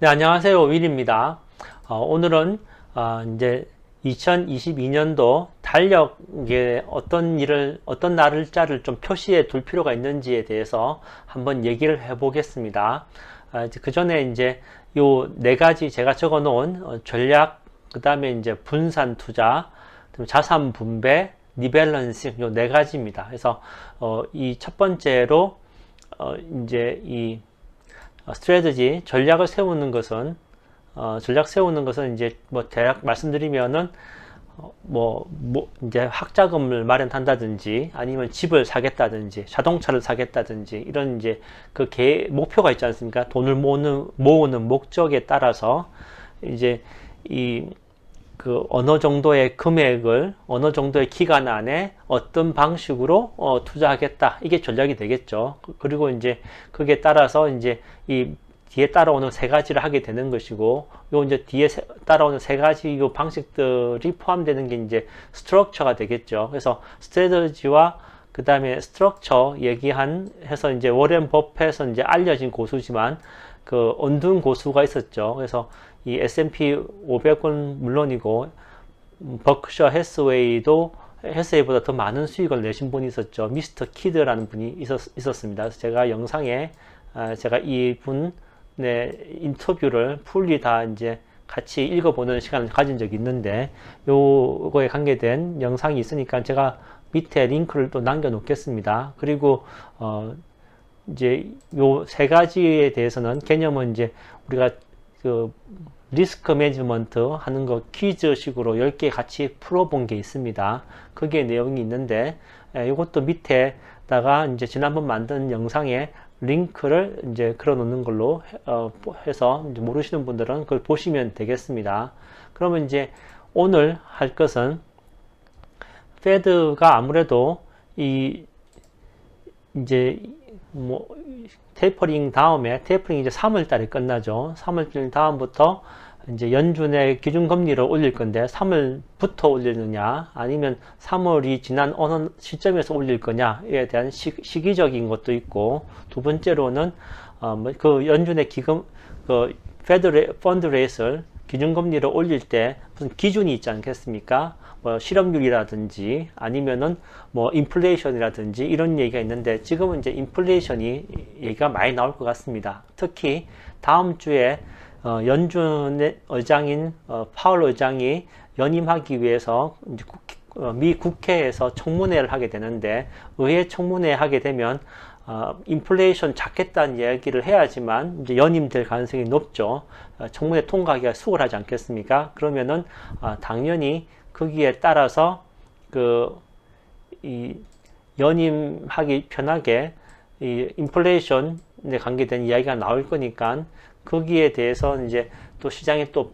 네, 안녕하세요. 윌입니다. 오늘은 이제 2022년도 달력에 어떤 날짜를 좀 표시해 둘 필요가 있는지에 대해서 한번 얘기를 해 보겠습니다. 그 전에 이제 요 네 가지 제가 적어 놓은 전략, 그 다음에 이제 분산 투자, 자산 분배, 리밸런싱, 요 네 가지입니다. 그래서 이 첫 번째로 이제 이 스트래티지 전략을 세우는 것은 전략 세우는 것은 이제 뭐 대략 말씀드리면은 이제 학자금을 마련한다든지 아니면 집을 사겠다든지 자동차를 사겠다든지 이런 이제 목표가 있지 않습니까? 돈을 모으는 목적에 따라서 이제 어느 정도의 금액을 어느 정도의 기간 안에 어떤 방식으로 투자하겠다, 이게 전략이 되겠죠. 그리고 이제 거기에 따라서 이제 이 뒤에 따라오는 세 가지를 하게 되는 것이고, 요 이제 뒤에 따라오는 세 가지 요 방식들이 포함되는 게 이제 스트럭처가 되겠죠. 그래서 스트래티지와 그 다음에 스트럭처 해서 이제 워렌 버핏은 이제 알려진 고수지만 언둔 고수가 있었죠. 그래서 이 S&P 500은 물론이고 버크셔 해스웨이보다 더 많은 수익을 내신 분이 있었죠. 미스터 키드라는 분이 있었습니다. 그래서 제가 영상에 제가 이분의 인터뷰를 풀리 다 이제 같이 읽어보는 시간을 가진 적이 있는데, 요거에 관계된 영상이 있으니까 제가 밑에 링크를 또 남겨 놓겠습니다. 그리고 이제 요 세 가지에 대해서는 개념은 이제 우리가 리스크 매니지먼트 하는 거 퀴즈식으로 10개 같이 풀어본 게 있습니다. 거기에 내용이 있는데, 이것도 밑에다가 이제 지난번 만든 영상에 링크를 이제 걸어 놓는 걸로 해서 이제 모르시는 분들은 그걸 보시면 되겠습니다. 그러면 이제 오늘 할 것은 페드가 아무래도 이제 테이퍼링 이제 3월 달에 끝나죠. 3월 다음부터 이제 연준의 기준금리를 올릴 건데 3월부터 올리느냐 아니면 3월이 지난 어느 시점에서 올릴 거냐에 대한 시기적인 것도 있고, 두 번째로는 연준의 펀드 레이스를 기준금리를 올릴 때 무슨 기준이 있지 않겠습니까? 실업률이라든지 아니면은 인플레이션이라든지 이런 얘기가 있는데, 지금은 이제 인플레이션이 얘기가 많이 나올 것 같습니다. 특히 다음 주에 연준의 의장인 파월 의장이 연임하기 위해서 이제 미 국회에서 청문회를 하게 되는데, 의회 청문회 하게 되면 인플레이션 잡겠다는 이야기를 해야지만 이제 연임될 가능성이 높죠. 청문회 통과하기가 수월하지 않겠습니까? 그러면은 당연히 거기에 따라서 연임하기 편하게 인플레이션에 관계된 이야기가 나올 거니까, 거기에 대해서 이제 또 시장이 또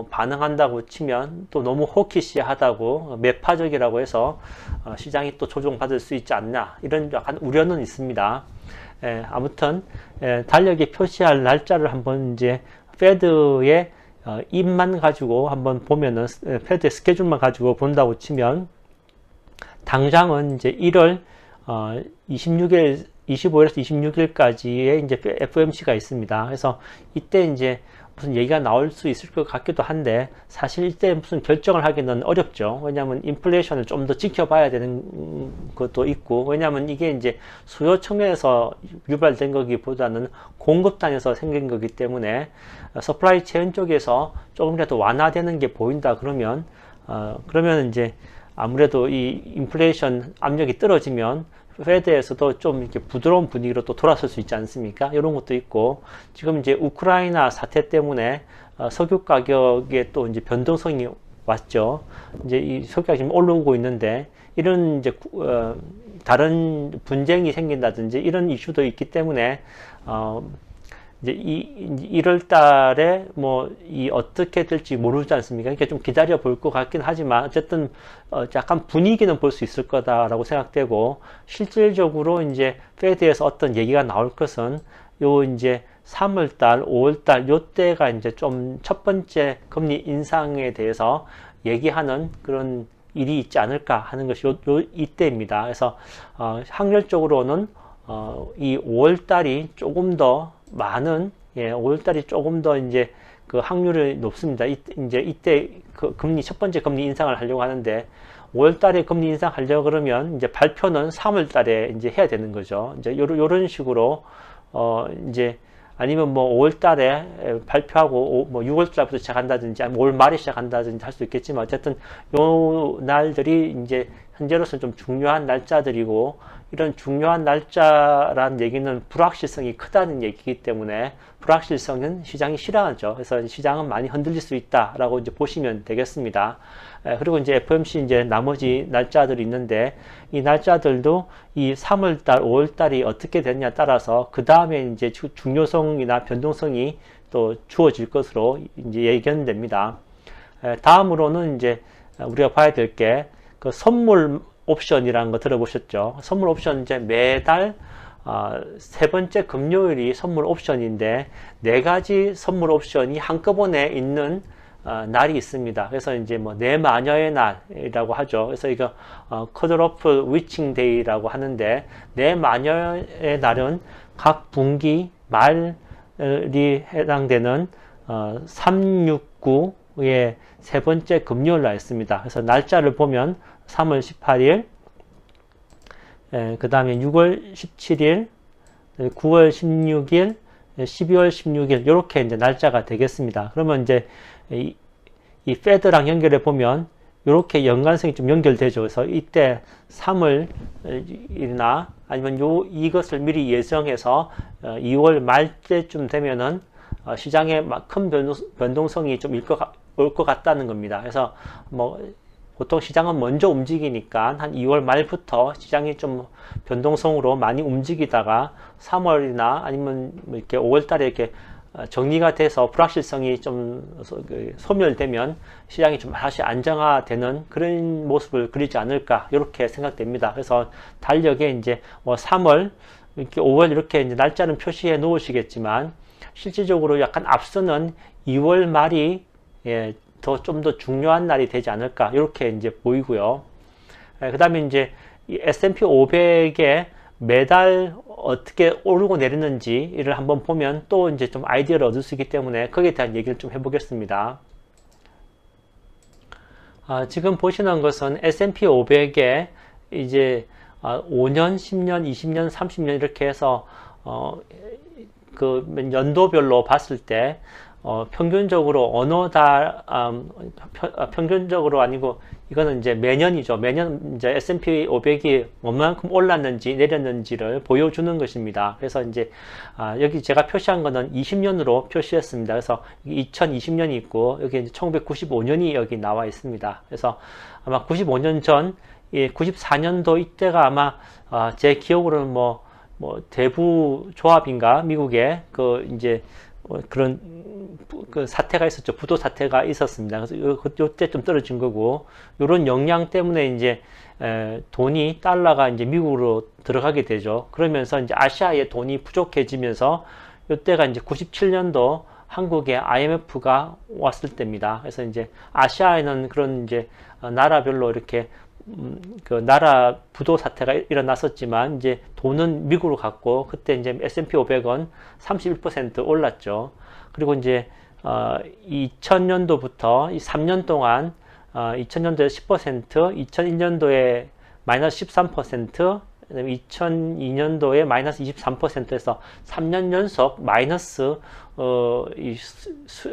반응한다고 치면 또 너무 호키시하다고 매파적이라고 해서 시장이 또 조종받을 수 있지 않나, 이런 약간 우려는 있습니다. 아무튼 달력에 표시할 날짜를 한번 이제 페드의 입만 가지고 한번 보면은, 페드의 스케줄만 가지고 본다고 치면 당장은 이제 1월 25일에서 26일까지의 이제 FOMC가 있습니다. 그래서 이때 이제 무슨 얘기가 나올 수 있을 것 같기도 한데, 사실 이때 무슨 결정을 하기는 어렵죠. 왜냐하면 인플레이션을 좀 더 지켜봐야 되는 것도 있고, 왜냐하면 이게 이제 수요 측면에서 유발된 거기보다는 공급단에서 생긴 거기 때문에 서플라이 체인 쪽에서 조금이라도 완화되는 게 보인다 그러면 이제 아무래도 이 인플레이션 압력이 떨어지면 페드에서도 좀 이렇게 부드러운 분위기로 또 돌아설 수 있지 않습니까? 이런 것도 있고, 지금 이제 우크라이나 사태 때문에 석유 가격에 또 이제 변동성이 왔죠. 이제 이 석유 가격이 지금 올라오고 있는데, 이런 이제 다른 분쟁이 생긴다든지 이런 이슈도 있기 때문에 이제 1월 달에 어떻게 될지 모르지 않습니까? 그러니까 좀 기다려 볼 것 같긴 하지만, 어쨌든, 약간 분위기는 볼 수 있을 거다라고 생각되고, 실질적으로 이제, 페드에서 어떤 얘기가 나올 것은, 이제 3월 달, 5월 달, 요때가 이제 좀 첫 번째 금리 인상에 대해서 얘기하는 그런 일이 있지 않을까 하는 것이 이때입니다. 그래서, 확률적으로는, 이 5월 달이 조금 더 많은 예, 5월달이 조금 더 이제 그 확률이 높습니다. 이제 이때 그 금리 첫 번째 금리 인상을 하려고 하는데 5월달에 금리 인상하려고 그러면 이제 발표는 3월달에 이제 해야 되는 거죠. 이제 요런 식으로 이제 아니면 뭐 5월달에 발표하고 뭐 6월달부터 시작한다든지 아니면 5월 말에 시작한다든지 할 수 있겠지만 어쨌든 요 날들이 이제 현재로서는 좀 중요한 날짜들이고 이런 중요한 날짜란 얘기는 불확실성이 크다는 얘기이기 때문에 불확실성은 시장이 싫어하죠. 그래서 시장은 많이 흔들릴 수 있다라고 이제 보시면 되겠습니다. 그리고 이제 FOMC 이제 나머지 날짜들이 있는데 이 날짜들도 이 3월달, 5월달이 어떻게 되느냐 따라서 그 다음에 이제 중요성이나 변동성이 또 주어질 것으로 이제 예견됩니다. 다음으로는 이제 우리가 봐야 될 게 그 선물 옵션이라는 거 들어보셨죠? 선물 옵션 이제 매달 세 번째 금요일이 선물 옵션인데 네 가지 선물 옵션이 한꺼번에 있는 날이 있습니다. 그래서 이제 뭐 내 마녀의 날이라고 하죠. 그래서 이거 컷오프 위칭 데이라고 하는데 내 마녀의 날은 각 분기 말이 해당되는 369의 세 번째 금요일 날 있습니다. 그래서 날짜를 보면 3월 18일, 그 다음에 6월 17일, 9월 16일, 12월 16일 이렇게 이제 날짜가 되겠습니다. 그러면 이제 이 패드랑 연결해 보면 이렇게 연관성이 좀 연결되죠. 그래서 이때 3월이나 아니면 이것을 미리 예정해서 2월 말 때쯤 되면은 시장에 큰 변동성이 좀 올 것 같다는 겁니다. 그래서 뭐 보통 시장은 먼저 움직이니까 한 2월 말부터 시장이 좀 변동성으로 많이 움직이다가 3월이나 아니면 이렇게 5월 달에 이렇게 정리가 돼서 불확실성이 좀 소멸되면 시장이 좀 다시 안정화되는 그런 모습을 그리지 않을까 이렇게 생각됩니다. 그래서 달력에 이제 3월 이렇게 5월 이렇게 이제 날짜는 표시해 놓으시겠지만 실질적으로 약간 앞서는 2월 말이 좀 더 중요한 날이 되지 않을까 이렇게 이제 보이고요. 그 다음에 이제 이 S&P 500에 매달 어떻게 오르고 내리는지를 한번 보면 또 이제 좀 아이디어를 얻을 수 있기 때문에 거기에 대한 얘기를 좀 해보겠습니다. 지금 보시는 것은 S&P 500에 이제 5년, 10년, 20년, 30년 이렇게 해서 그 연도별로 봤을 때 평균적으로 평균적으로 아니고 이거는 이제 매년이죠. 매년 이제 S&P 500이 얼마만큼 올랐는지 내렸는지를 보여주는 것입니다. 그래서 이제 여기 제가 표시한 거는 20년으로 표시했습니다. 그래서 2020년이 있고 여기 이제 1995년이 여기 나와 있습니다. 그래서 아마 95년 전 94년도 이때가 아마 제 기억으로는 뭐 대부 조합인가 미국의 그 이제 그런 그 사태가 있었죠. 부도 사태가 있었습니다. 그래서 요때 좀 떨어진 거고, 요런 영향 때문에 이제 돈이 달러가 이제 미국으로 들어가게 되죠. 그러면서 이제 아시아에 돈이 부족해지면서 요때가 이제 97년도 한국에 IMF가 왔을 때입니다. 그래서 이제 아시아에는 그런 이제 나라별로 이렇게 그 나라 부도 사태가 일어났었지만 이제 돈은 미국으로 갔고 그때 이제 S&P 500은 31% 올랐죠. 그리고 이제 2000년도부터 이 3년 동안 2000년도에 10%, 2001년도에 마이너스 13%, 2002년도에 마이너스 23%에서 3년 연속 마이너스 이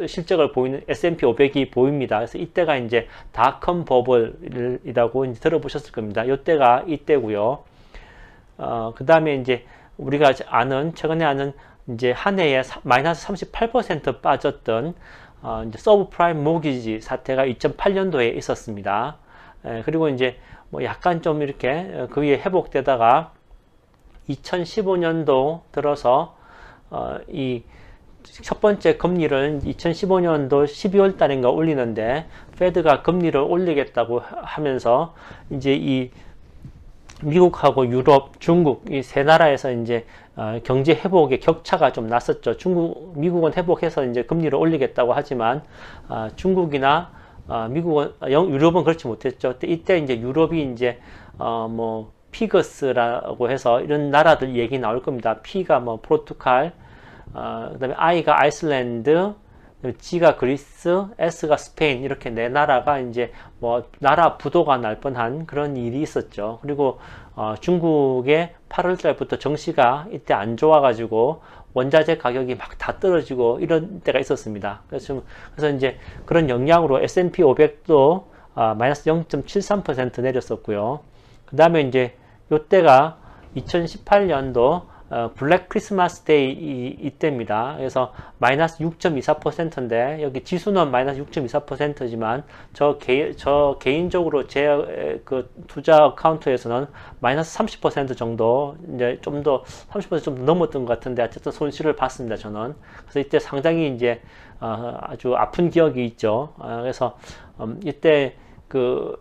실적을 보이는 S&P 500이 보입니다. 그래서 이때가 이제 닷컴 버블이라고 이제 들어보셨을 겁니다. 이때가 이때고요. 그 다음에 이제 우리가 최근에 아는 이제 한 해에 마이너스 38% 빠졌던 이제 서브프라임 모기지 사태가 2008년도에 있었습니다. 그리고 이제 뭐 약간 좀 이렇게 그 위에 회복되다가 2015년도 들어서 이 첫 번째 금리를 2015년도 12월 달인가 올리는데 페드가 금리를 올리겠다고 하면서 이제 이 미국하고 유럽, 중국 이 세 나라에서 이제 경제 회복의 격차가 좀 났었죠. 미국은 회복해서 이제 금리를 올리겠다고 하지만 중국이나 유럽은 그렇지 못했죠. 이때 이제 유럽이 이제 피거스라고 해서 이런 나라들 얘기 나올 겁니다. P가 뭐 포르투갈, 그다음에 I가 아이슬란드, G가 그리스, S가 스페인 이렇게 네 나라가 이제 뭐 나라 부도가 날 뻔한 그런 일이 있었죠. 그리고 중국의 8월 달부터 정시가 이때 안 좋아가지고 원자재 가격이 막 다 떨어지고 이런 때가 있었습니다. 그래서 이제 그런 영향으로 S&P 500도 마이너스 0.73% 내렸었고요. 그 다음에 이제 요때가 2018년도 블랙 크리스마스 데이 이때입니다. 그래서 마이너스 6.24%인데 여기 지수는 마이너스 6.24%지만 저 개인적으로 제 그 투자 어카운트에서는 마이너스 30% 정도 이제 좀 더 30% 좀 넘었던 것 같은데 어쨌든 손실을 봤습니다. 저는. 그래서 이때 상당히 이제 아주 아픈 기억이 있죠. 그래서 이때 그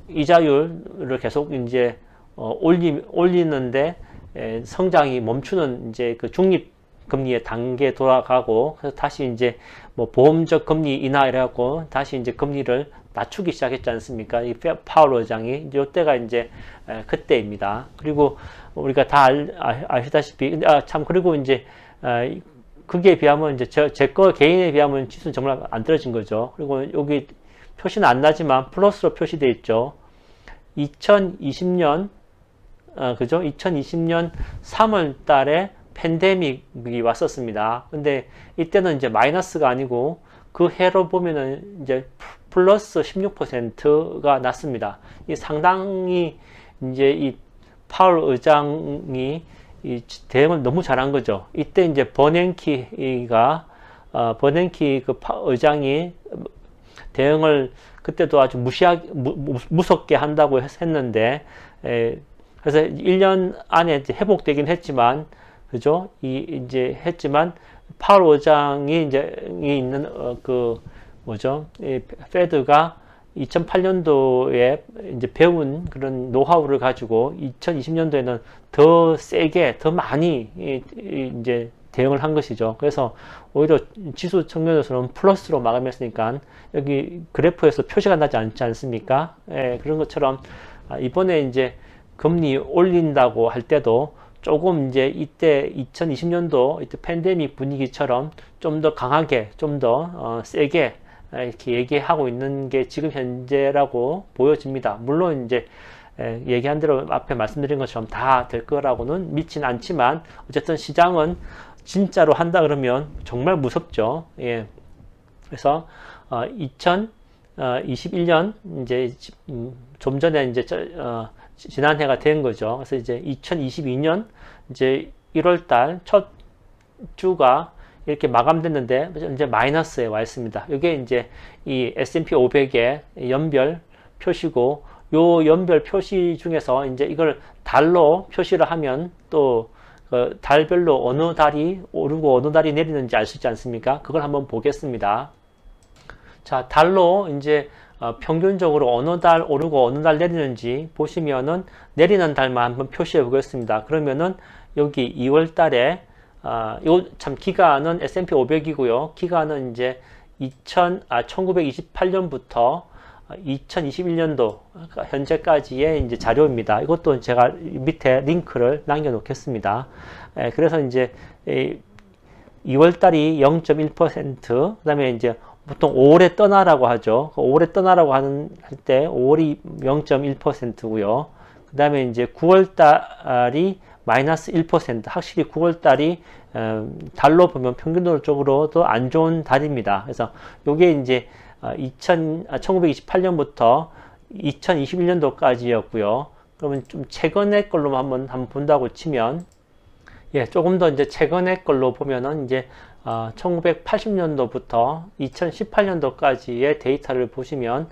이자율을 계속 이제 올리는데 성장이 멈추는 이제 그 중립 금리의 단계 돌아가고 그래서 다시 이제 뭐 보험적 금리 인하 이래갖고 다시 이제 금리를 낮추기 시작했지 않습니까? 이 파월 의장이 이때가 이제 그때입니다. 그리고 우리가 다 아시다시피 참 그리고 이제 그게 비하면 이제 제 거 개인에 비하면 지수는 정말 안 떨어진 거죠. 그리고 여기 표시는 안 나지만 플러스로 표시되어 있죠. 2020년 그죠? 2020년 3월 달에 팬데믹이 왔었습니다. 근데 이때는 이제 마이너스가 아니고 그 해로 보면은 이제 플러스 16%가 났습니다. 이 상당히 이제 이 파월 의장이 이 대응을 너무 잘한 거죠. 이때 이제 버냉키 그 의장이 대응을 그때도 아주 무섭게 한다고 했는데 그래서 1년 안에 이제 회복되긴 했지만, 그죠? 이제 했지만, 파월 의장이 이제 있는, 이 페드가 2008년도에 이제 배운 그런 노하우를 가지고 2020년도에는 더 세게, 더 많이 이제 대응을 한 것이죠. 그래서 오히려 지수 측면에서는 플러스로 마감했으니까 여기 그래프에서 표시가 나지 않지 않습니까? 예, 그런 것처럼 이번에 이제 금리 올린다고 할 때도 조금 이제 이때 2020년도 이때 팬데믹 분위기처럼 좀 더 강하게, 좀 더 세게 이렇게 얘기하고 있는 게 지금 현재라고 보여집니다. 물론 이제 얘기한 대로 앞에 말씀드린 것처럼 다 될 거라고는 믿진 않지만 어쨌든 시장은 진짜로 한다 그러면 정말 무섭죠. 예. 그래서 2021년 이제 좀 전에 이제 지난해가 된 거죠. 그래서 이제 2022년 이제 1월달 첫 주가 이렇게 마감됐는데 이제 마이너스에 와 있습니다. 이게 이제 이 S&P 500의 연별 표시고 요 연별 표시 중에서 이제 이걸 달로 표시를 하면 또 달별로 어느 달이 오르고 어느 달이 내리는지 알 수 있지 않습니까? 그걸 한번 보겠습니다. 자, 달로 이제 평균적으로 어느 달 오르고 어느 달 내리는지 보시면은 내리는 달만 한번 표시해 보겠습니다. 그러면은 여기 2월 달에 이거 참 기간은 S&P 500이고요. 기간은 이제 1928년부터 2021년도 현재까지의 이제 자료입니다. 이것도 제가 밑에 링크를 남겨 놓겠습니다. 그래서 이제 2월 달이 0.1%, 그다음에 이제 보통 5월에 떠나라고 하죠. 5월에 떠나라고 할 때 5월이 0.1%고요. 그 다음에 이제 9월 달이 마이너스 1%, 확실히 9월 달이 달로 보면 평균적으로도 안 좋은 달입니다. 그래서 요게 이제 1928년부터 2021년도까지였고요. 그러면 좀 최근의 걸로 한번 본다고 치면, 예, 조금 더 이제 최근의 걸로 보면은 이제 1980년도부터 2018년도까지의 데이터를 보시면,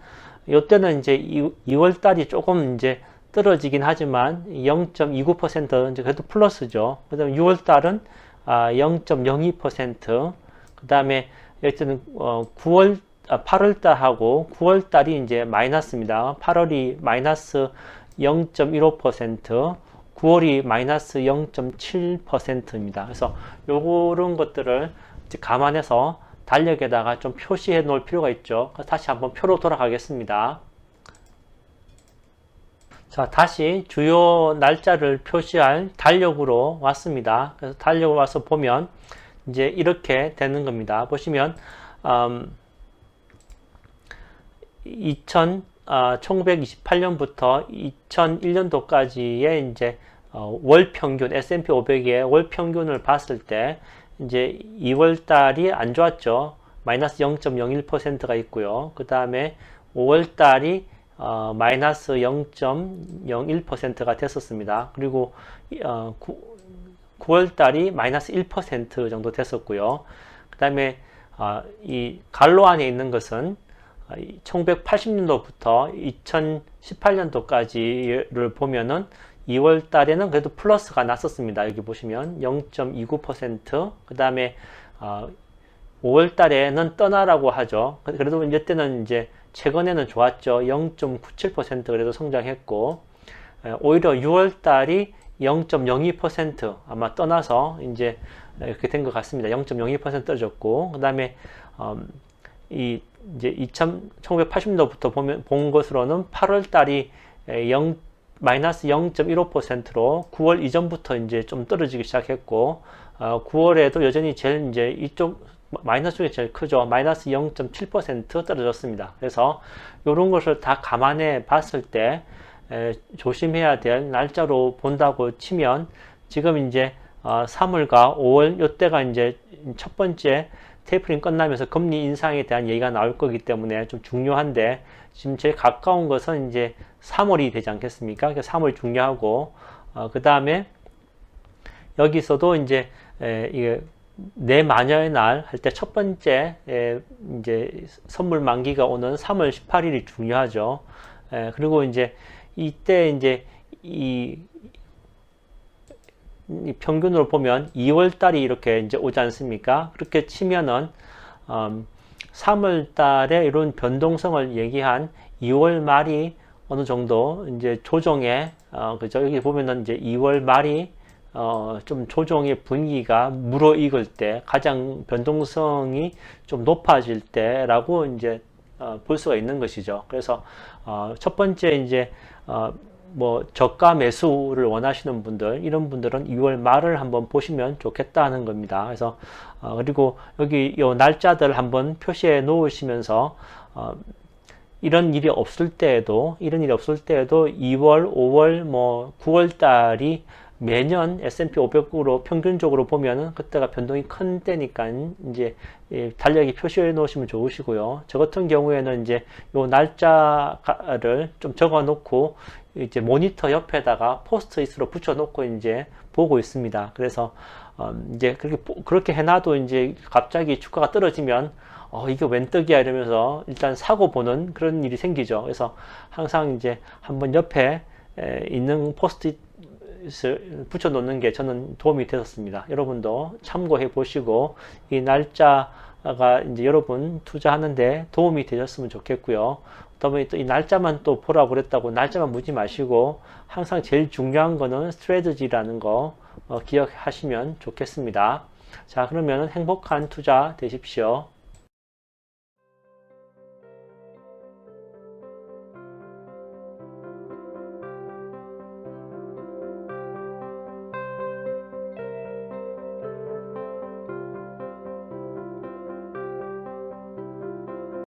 이때는 이제 2월 달이 조금 이제 떨어지긴 하지만 0.29% 이제 그래도 플러스죠. 그다음에 6월 달은 0.02%, 그다음에 여기는 8월 달하고 9월 달이 이제 마이너스입니다. 8월이 마이너스 0.15%, 9월이 마이너스 0.7%입니다. 그래서 요런 것들을 이제 감안해서 달력에다가 좀 표시해 놓을 필요가 있죠. 다시 한번 표로 돌아가겠습니다. 자, 다시 주요 날짜를 표시할 달력으로 왔습니다. 그래서 달력으로 와서 보면 이제 이렇게 되는 겁니다. 보시면 1928년부터 2001년도까지의 이제 월 평균, S&P 500의 월 평균을 봤을 때 이제 2월 달이 안 좋았죠. 마이너스 0.01%가 있고요. 그 다음에 5월 달이 마이너스 0.01%가 됐었습니다. 그리고 9월 달이 마이너스 1% 정도 됐었고요. 그 다음에 이 갈로 안에 있는 것은 1980년도부터 2018년도까지를 보면은 2월 달에는 그래도 플러스가 났었습니다. 여기 보시면 0.29%, 그 다음에 5월 달에는 떠나라고 하죠. 그래도 이때는 이제 최근에는 좋았죠. 0.97% 그래도 성장했고, 오히려 6월 달이 0.02% 아마 떠나서 이제 이렇게 된 것 같습니다. 0.02% 떨어졌고, 그 다음에 이제 1980년도부터 본 것으로는 8월 달이 마이너스 0.15%로 9월 이전부터 이제 좀 떨어지기 시작했고, 9월에도 여전히 제일 이제 이쪽 마이너스 중에 제일 크죠. 마이너스 0.7% 떨어졌습니다. 그래서 이런 것을 다 감안해 봤을 때 조심해야 될 날짜로 본다고 치면 지금 이제 3월과 5월 이때가 이제 첫 번째 테이퍼링 끝나면서 금리 인상에 대한 얘기가 나올 거기 때문에 좀 중요한데, 지금 제일 가까운 것은 이제 3월이 되지 않겠습니까? 그래서 3월 중요하고, 그 다음에 여기서도 이제 이게 내 마녀의 날 할 때 첫 번째 이제 선물 만기가 오는 3월 18일이 중요하죠. 그리고 이제 이때 이제 이 평균으로 보면 2월 달이 이렇게 이제 오지 않습니까? 그렇게 치면은 3월 달에 이런 변동성을 얘기한 2월 말이 어느 정도 이제 조정에 그죠? 여기 보면은 이제 2월 말이 좀 조정의 분위기가 무르익을 때, 가장 변동성이 좀 높아질 때라고 이제 볼 수가 있는 것이죠. 그래서 첫 번째 이제 뭐 저가 매수를 원하시는 분들, 이런 분들은 2월 말을 한번 보시면 좋겠다는 겁니다. 그래서 그리고 여기 요 날짜들 한번 표시해 놓으시면서 이런 일이 없을 때에도 2월, 5월, 뭐 9월 달이 매년 S&P 500으로 평균적으로 보면은 그때가 변동이 큰 때니까 이제 달력에 표시해 놓으시면 좋으시고요. 저 같은 경우에는 이제 요 날짜를 좀 적어 놓고 이제 모니터 옆에다가 포스트잇으로 붙여 놓고 이제 보고 있습니다. 그래서 이제 그렇게 해놔도 이제 갑자기 주가가 떨어지면 이게 웬 떡이야 이러면서 일단 사고 보는 그런 일이 생기죠. 그래서 항상 이제 한번 옆에 있는 포스트잇 붙여 놓는 게 저는 도움이 되었습니다. 여러분도 참고해 보시고 이 날짜가 이제 여러분 투자하는데 도움이 되셨으면 좋겠고요. 그다음에 또 이 날짜만 또 보라고 그랬다고 날짜만 묻지 마시고 항상 제일 중요한 거는 스트래티지라는 거 기억하시면 좋겠습니다. 자, 그러면 행복한 투자 되십시오.